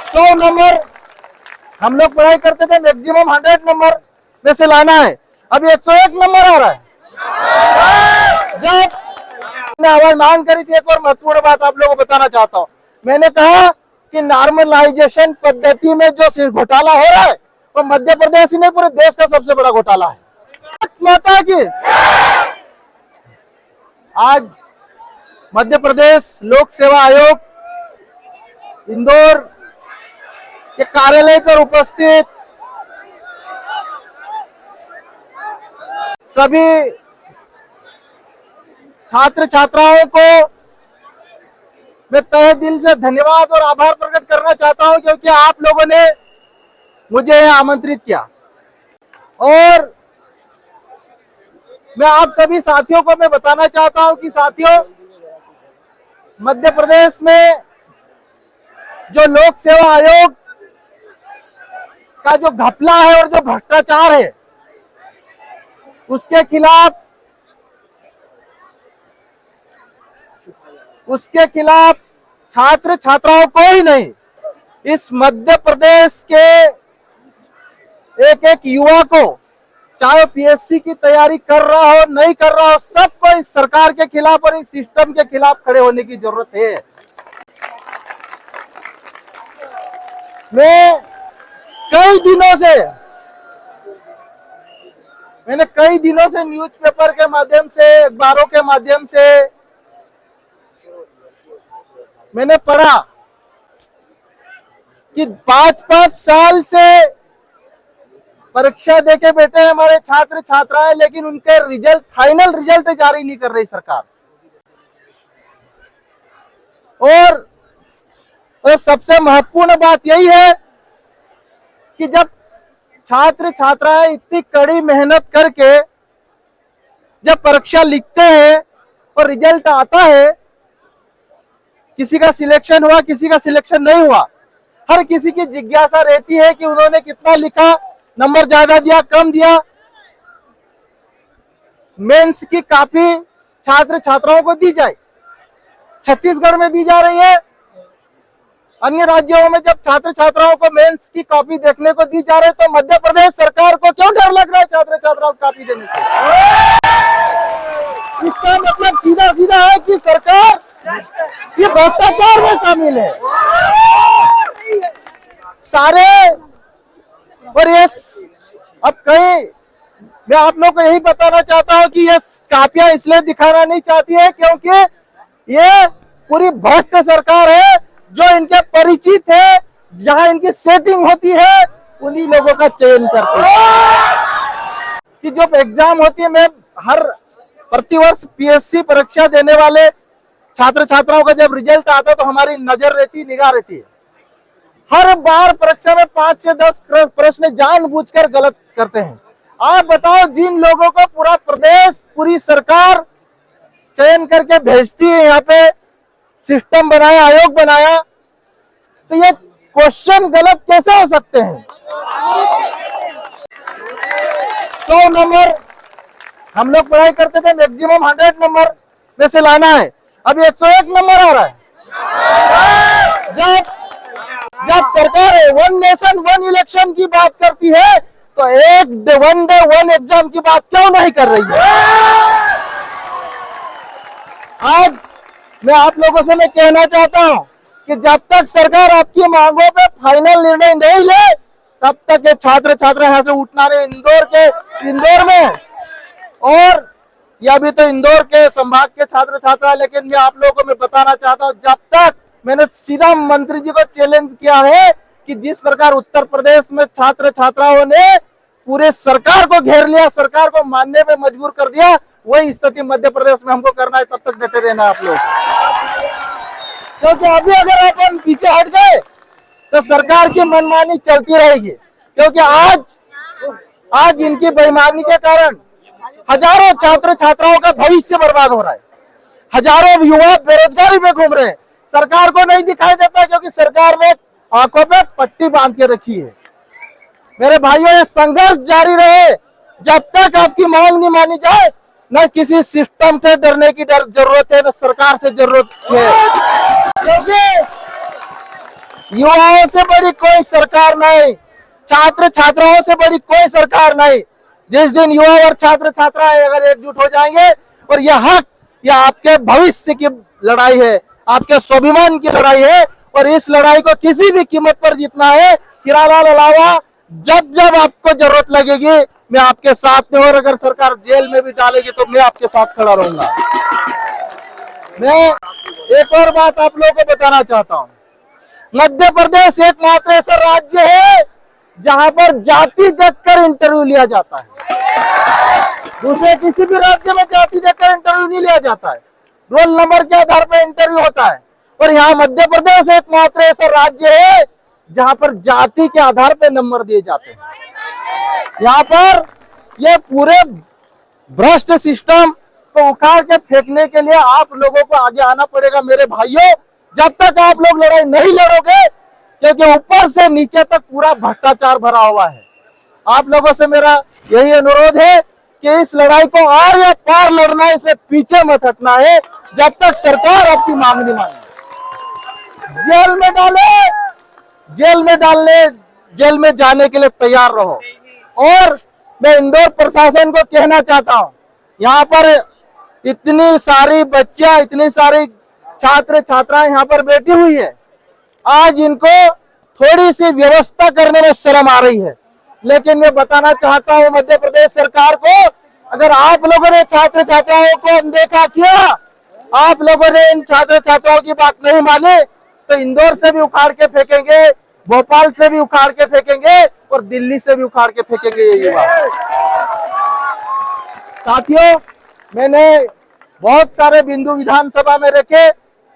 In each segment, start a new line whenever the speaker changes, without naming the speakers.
100 number हम लोग पढ़ाई करते थे, मैक्सिमम 100 नंबर में से लाना है। अभी 101 नंबर आ रहा है। जब मैंने आवाज मांग करी थी, एक और महत्वपूर्ण बात आप लोगों को बताना चाहता हूं। मैंने कहा कि नॉर्मलाइजेशन पद्धति में जो घोटाला हो रहा है वो मध्य प्रदेश ही नहीं पूरे देश का सबसे बड़ा घोटाला है। माता की आज मध्य प्रदेश लोक सेवा आयोग इंदौर के कार्यालय पर उपस्थित सभी छात्र छात्राओं को मैं तहे दिल से धन्यवाद और आभार प्रकट करना चाहता हूं, क्योंकि आप लोगों ने मुझे यहाँ आमंत्रित किया। और मैं आप सभी साथियों को मैं बताना चाहता हूं कि साथियों, मध्य प्रदेश में जो लोक सेवा आयोग का जो घपला है और जो भ्रष्टाचार है उसके खिलाफ छात्र छात्राओं को ही नहीं, इस मध्य प्रदेश के एक एक युवा को, चाहे पीएससी की तैयारी कर रहा हो नहीं कर रहा हो, सबको इस सरकार के खिलाफ और इस सिस्टम के खिलाफ खड़े होने की जरूरत है। मैंने कई दिनों से न्यूज़पेपर के माध्यम से, अखबारों के माध्यम से मैंने पढ़ा कि 5-5 साल से परीक्षा देके बैठे हैं हमारे छात्र छात्राएं, लेकिन उनके फाइनल रिजल्ट जारी नहीं कर रही सरकार। और सबसे महत्वपूर्ण बात यही है कि जब छात्र छात्राएं इतनी कड़ी मेहनत करके जब परीक्षा लिखते हैं और रिजल्ट आता है, किसी का सिलेक्शन हुआ, किसी का सिलेक्शन नहीं हुआ, हर किसी की जिज्ञासा रहती है कि उन्होंने कितना लिखा, नंबर ज्यादा दिया, कम दिया। मेंस की कॉपी छात्र छात्राओं को दी जाए, छत्तीसगढ़ में दी जा रही है। अन्य राज्यों में जब छात्र छात्राओं को मेंस की कॉपी देखने को दी जा रही है, तो मध्य प्रदेश सरकार को क्यों डर लग रहा है छात्र छात्राओं को कॉपी देने से? इसका मतलब सीधा सीधा है कि सरकार ये भ्रष्टाचार में शामिल है सारे। और ये अब कहीं मैं आप लोग को यही बताना चाहता हूं कि ये कापियां इसलिए दिखाना नहीं चाहती है क्योंकि ये पूरी भ्रष्ट सरकार है, जो इनके परिचित है, जहां इनकी सेटिंग होती है उन्हीं लोगों का चयन करते हैं। कि जो एग्जाम होती है, मैं हर प्रतिवर्ष पीएससी परीक्षा देने वाले छात्र छात्राओं का जब रिजल्ट आता है तो हमारी निगाह रहती है। हर बार परीक्षा में 5 से 10 प्रश्न जानबूझकर गलत करते हैं। आप बताओ, जिन लोगों को पूरा प्रदेश, पूरी सरकार चयन करके भेजती है, यहाँ पे सिस्टम बनाया, आयोग बनाया, तो ये क्वेश्चन गलत कैसे हो सकते हैं? 100 नंबर हम लोग पढ़ाई करते थे, मैक्सिमम 100 नंबर में से लाना है। अभी 101 नंबर आ रहा है। जब सरकार वन नेशन वन इलेक्शन की बात करती है तो एक वन डे वन एग्जाम की बात क्यों नहीं कर रही है? आज मैं आप लोगों से मैं कहना चाहता हूं कि जब तक सरकार आपकी मांगों पे फाइनल निर्णय नहीं ले, तब तक ये छात्र छात्रा यहाँ से उठना रहे। इंदौर में, और या अभी तो इंदौर के संभाग के छात्र छात्रा, लेकिन मैं आप लोगों को मैं बताना चाहता हूं, जब तक मैंने सीधा मंत्री जी को चैलेंज किया है कि जिस प्रकार उत्तर प्रदेश में छात्र छात्राओं ने पूरे सरकार को घेर लिया, सरकार को मानने पे मजबूर कर दिया, वही स्थिति मध्य प्रदेश में हमको करना है। तब तक डटे रहना आप लोग, क्योंकि अभी अगर अपन पीछे हट गए तो सरकार की मनमानी चलती रहेगी। क्योंकि आज इनकी बेईमानी के कारण हजारों छात्र छात्राओं का भविष्य बर्बाद हो रहा है, हजारों युवा बेरोजगारी में घूम रहे हैं। सरकार को नहीं दिखाई देता क्योंकि सरकार ने आंखों पे पट्टी बांध के रखी है। मेरे भाइयों, ये संघर्ष जारी रहे जब तक आपकी मांग नहीं मानी जाए। न किसी सिस्टम से डरने की जरूरत है, न सरकार से जरूरत है, युवाओं से बड़ी कोई सरकार नहीं, छात्र छात्राओं से बड़ी कोई सरकार नहीं। जिस दिन युवा और छात्र छात्राएं अगर एकजुट हो जाएंगे, और यह हक, यह आपके भविष्य की लड़ाई है, आपके स्वाभिमान की लड़ाई है, और इस लड़ाई को किसी भी कीमत पर जीतना है। हिरालाल अलावा, जब जब आपको जरूरत लगेगी मैं आपके साथ में, और अगर सरकार जेल में भी डालेगी तो मैं आपके साथ खड़ा रहूंगा। मैं एक और बात आप लोगों को बताना चाहता हूं, मध्य प्रदेश एकमात्र ऐसा राज्य है जहां पर जाति देखकर इंटरव्यू लिया जाता है। दूसरे किसी भी राज्य में जाति देखकर इंटरव्यू नहीं लिया जाता है, रोल नंबर के आधार पर इंटरव्यू होता है। और यहाँ मध्य प्रदेश एकमात्र ऐसा राज्य है जहां पर जाति के आधार पर नंबर दिए जाते हैं। यहाँ पर ये पूरे भ्रष्ट सिस्टम को उखाड़ के फेंकने के लिए आप लोगों को आगे आना पड़ेगा मेरे भाइयों। जब तक आप लोग लड़ाई नहीं लड़ोगे, क्योंकि ऊपर से नीचे तक पूरा भ्रष्टाचार भरा हुआ है। आप लोगों से मेरा यही अनुरोध है कि इस लड़ाई को और या पार लड़ना है, इसमें पीछे मत हटना है जब तक सरकार आपकी मांग नहीं माने। जेल में जाने के लिए तैयार रहो। और मैं इंदौर प्रशासन को कहना चाहता हूं, यहाँ पर इतनी सारी बच्चियां, इतनी सारी छात्र छात्राएं यहाँ पर बैठी हुई है, आज इनको थोड़ी सी व्यवस्था करने में शर्म आ रही है। लेकिन मैं बताना चाहता हूं मध्य प्रदेश सरकार को, अगर आप लोगों ने छात्र छात्राओं को अनदेखा किया, आप लोगों ने इन छात्र छात्राओं की बात नहीं मानी, तो इंदौर से भी उखाड़ के फेंकेंगे, भोपाल से भी उखाड़ के फेंकेंगे, और दिल्ली से भी उखाड़ के फेंकेंगे ये युवा। साथियों, मैंने बहुत सारे बिंदु विधानसभा में रखे,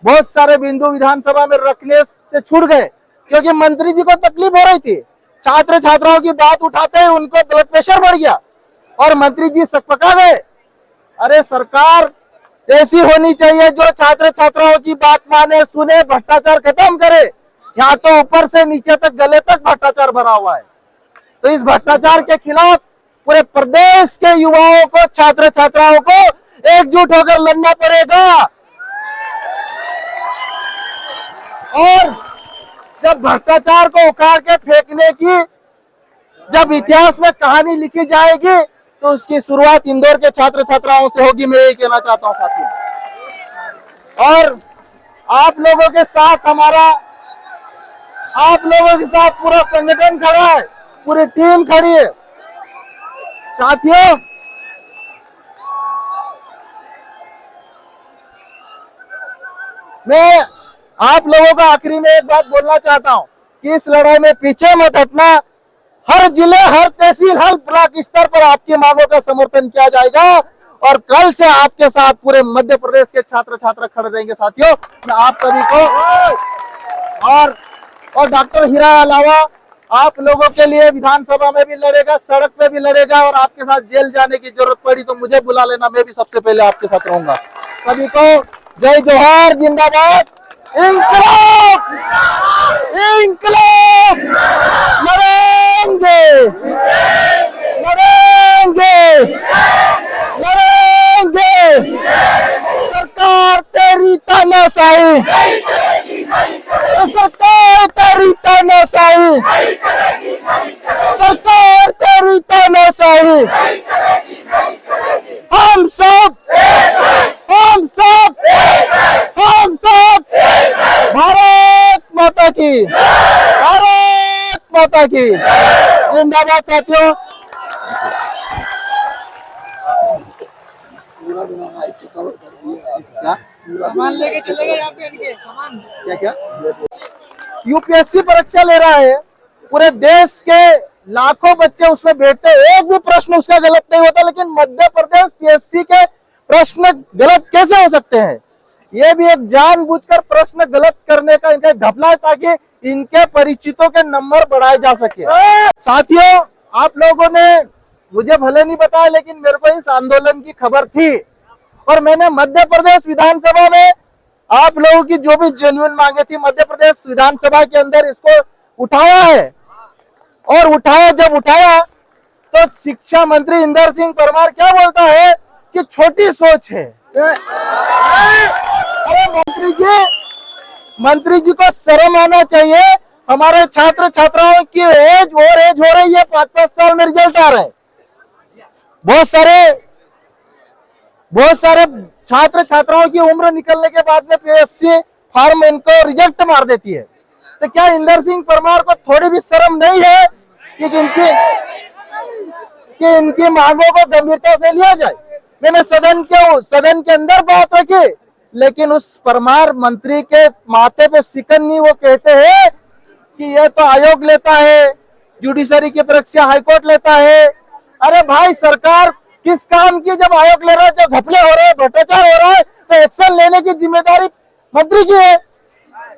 बहुत सारे बिंदु विधानसभा में रखने से छूट गए, क्योंकि मंत्री जी को तकलीफ हो रही थी। छात्र छात्राओं की बात उठाते ही उनको ब्लड प्रेशर बढ़ गया और मंत्री जी सकपका गए। अरे सरकार ऐसी होनी चाहिए जो छात्र छात्राओं की बात माने, सुने, भ्रष्टाचार खत्म करे। यहाँ तो ऊपर से नीचे तक, गले तक भ्रष्टाचार भरा हुआ है। तो इस भ्रष्टाचार के खिलाफ पूरे प्रदेश के युवाओं को, छात्र छात्राओं को एकजुट होकर लड़ना पड़ेगा। और जब भ्रष्टाचार को उखाड़ के फेंकने की जब इतिहास में कहानी लिखी जाएगी, तो उसकी शुरुआत इंदौर के छात्र छात्राओं से होगी। मैं यही कहना चाहता हूं साथियों। और आप लोगों के साथ आप लोगों के साथ पूरा संगठन खड़ा है, पूरी टीम खड़ी है। साथियों, मैं आप लोगों को आखिरी में एक बात बोलना चाहता हूं कि इस लड़ाई में पीछे मत हटना। हर जिले, हर तहसील, हर ब्लॉक स्तर पर आपकी मांगों का समर्थन किया जाएगा, और कल से आपके साथ पूरे मध्य प्रदेश के छात्र छात्रा खड़े रहेंगे। साथियों, मैं आप सभी को और डॉक्टर हीरा अलावा आप लोगों के लिए विधानसभा में भी लड़ेगा, सड़क पे भी लड़ेगा, और आपके साथ जेल जाने की जरूरत पड़ी तो मुझे बुला लेना, मैं भी सबसे पहले आपके साथ रहूंगा। सभी को जय जोहार, जिंदाबाद, इंकलाब, इंकलाब, लड़ेंगे, लड़ेंगे, लड़ेंगे। सरकार तेरी तानाशाही, सरकार तेरी तानाशाही, सरकार तेरी तानाशाही। हम सब, हम सब, हम सब भारत माता की, भारत माता की जिंदाबाद। साथियों, क्या
सामान लेके चले गए यहाँ पे, इनके सामान
क्या क्या यूपीएससी परीक्षा ले रहा है, पूरे देश के लाखों बच्चे उसमें बैठते हैं, एक भी प्रश्न उसका गलत नहीं होता, लेकिन मध्य प्रदेश पीएससी के प्रश्न गलत कैसे हो सकते हैं? ये भी एक जानबूझकर प्रश्न गलत करने का इनका घपला है, ताकि इनके परिचितों के नंबर बढ़ाए जा सके। साथियों, आप लोगों ने मुझे भले नहीं बताया, लेकिन मेरे को इस आंदोलन की खबर थी, और मैंने मध्य प्रदेश विधानसभा में आप लोगों की जो भी जेन्युइन मांगे थी, मध्य प्रदेश विधानसभा के अंदर इसको उठाया है। और जब उठाया तो शिक्षा मंत्री इंदर सिंह परमार क्या बोलता है कि छोटी सोच है। अरे मंत्री जी को शर्म आना चाहिए हमारे छात्र छात्राओं की एज हो रही है, 5-5 साल में रिजल्ट आ रहे हैं। बहुत सारे छात्र छात्राओं की उम्र निकलने के बाद में पीएससी फॉर्म इनको रिजेक्ट मार देती है। तो क्या इंदर सिंह परमार को थोड़ी भी शर्म नहीं है कि इनकी मांगों को गंभीरता से लिया जाए? मैंने सदन के अंदर बात रखी, लेकिन उस परमार मंत्री के माथे पे सिकन नहीं। वो कहते हैं कि यह तो आयोग लेता है, जुडिशरी की परीक्षा हाईकोर्ट लेता है। अरे भाई, सरकार किस काम की जब आयोग ले रहा है? जो घपले हो रहे हैं, भ्रष्टाचार हो रहा है, तो एक्शन लेने की जिम्मेदारी मंत्री की है,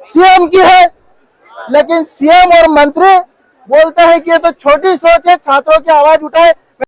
सीएम की है। लेकिन सीएम और मंत्री बोलते हैं कि ये तो छोटी सोच है, छात्रों की आवाज उठाए